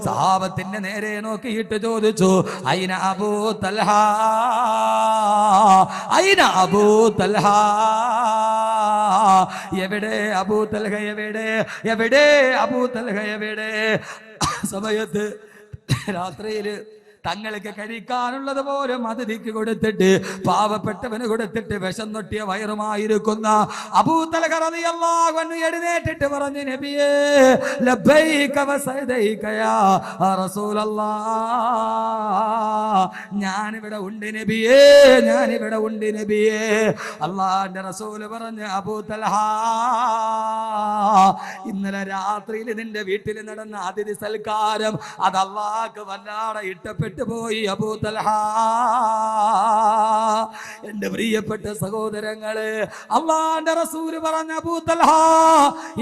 സഹാബത്തിന്റെ നേരെ നോക്കിയിട്ട് ചോദിച്ചു, ഐന അബൂ തൽഹ, ഐന അബൂ തൽഹ, എവിടെ അബൂ തൽഹ, എവിടെ അബൂ തൽഹ, എവിടെ? സമയത്ത് രാത്രിയില് തങ്ങൾക്ക് കഴിക്കാനുള്ളത് പോലും അതിഥിക്ക് കൊടുത്തിട്ട്, പാവപ്പെട്ടവന് കൊടുത്തിട്ട് വിശന്നൊട്ടിയ വയറുമായിരിക്കുന്ന അബൂ തൽഹ റളിയല്ലാഹു അൻഹു എഴുന്നേറ്റിട്ട് പറഞ്ഞു, നബിയേ ലബ്ബൈക വസദൈക യാ റസൂലല്ലാഹ്, ഞാനിവിടെ ഉണ്ട് നബിയേ, ഞാനിവിടെ ഉണ്ട് നബിയേ. അല്ലാഹുവിന്റെ റസൂല് പറഞ്ഞു, അബൂ തൽഹ, ഇന്നലെ രാത്രിയിൽ നിന്റെ വീട്ടിൽ നടന്ന അതിഥി സൽക്കാരം അത് അല്ലാഹുക്ക് വല്ലാതെ ഇഷ്ടപ്പെട്ടു പോയി അബൂ തൽഹ. എന്റെ പ്രിയപ്പെട്ട സഹോദരങ്ങളെ, അല്ലാഹുവിന്റെ റസൂൽ പറഞ്ഞ, അബൂ തൽഹ,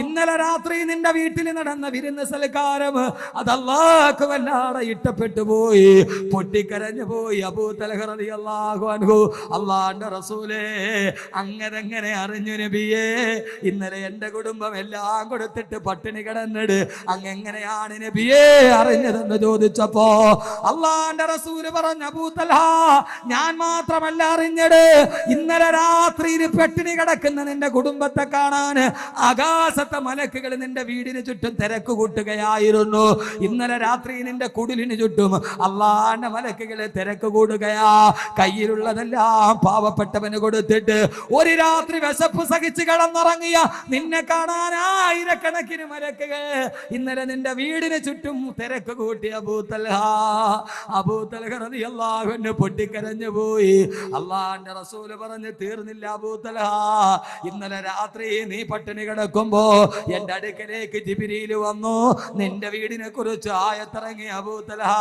ഇന്നലെ രാത്രി നിന്റെ വീട്ടിൽ നടന്ന വിരുന്ന് സൽക്കാരം അത് അല്ലാഹുക്ക് വല്ലാതെ ഇഷ്ടപ്പെട്ടു പോയി, പൊട്ടിക്കരഞ്ഞു പോയി അബൂ തൽഹ റളിയല്ലാഹു അൻഹു. അല്ലാഹുവിന്റെ റസൂലേ, അങ്ങനെ അറിഞ്ഞു നബിയേ, ഇന്നലെ എന്റെ കുടുംബം എല്ലാം കൊടുത്തിട്ട് പട്ടിണി കിടന്നിട്. അങ്ങെങ്ങനെയാണ് നബിയെ അറിഞ്ഞതെന്ന് ചോദിച്ചപ്പോ അള്ളാന്റെ റസൂല് പറഞ്ഞ അബൂ തൽഹാ, ഞാൻ മാത്രമല്ല അറിഞ്ഞത്, ഇന്നലെ രാത്രിയിൽ പട്ടിണി കിടക്കുന്ന നിന്റെ കുടുംബത്തെ കാണാൻ ആകാശത്തെ മലക്കുകൾ നിന്റെ വീടിന് ചുറ്റും തിരക്ക് കൂട്ടുകയായിരുന്നു. ഇന്നലെ രാത്രി നിന്റെ കുടിലിന് ചുറ്റും അള്ളാന്റെ മലക്കുകളെ തിരക്ക് കൂടുകയാ. കയ്യിലുള്ളതെല്ലാം പാവപ്പെട്ടവന് കൊടുത്തിട്ട് ഒരു രാത്രി വിശപ്പ് സഹിച്ച് കിടന്നുറങ്ങിയ നിന്നെ കാണാൻ ആയിരക്കണക്കിന് മലക്കുകൾ ഇന്നലെ നിന്റെ വീടിന് ചുറ്റും തിരക്ക് കൂട്ടി. അബൂ തൽഹാ റളിയല്ലാഹു അൻഹു പൊട്ടിക്കരഞ്ഞു പോയി. അള്ളാന്റെ റസൂല് പറഞ്ഞു, തീർന്നില്ല അബൂ തൽഹാ, ഇന്നലെ രാത്രി നീ പട്ടിണി കിടക്കുമ്പോ എന്റെ അടുക്കലേക്ക് ജിബ്രീൽ വന്നു, നിന്റെ വീടിനെ കുറിച്ച് ആയത്തിറങ്ങി. അബൂ തൽഹാ,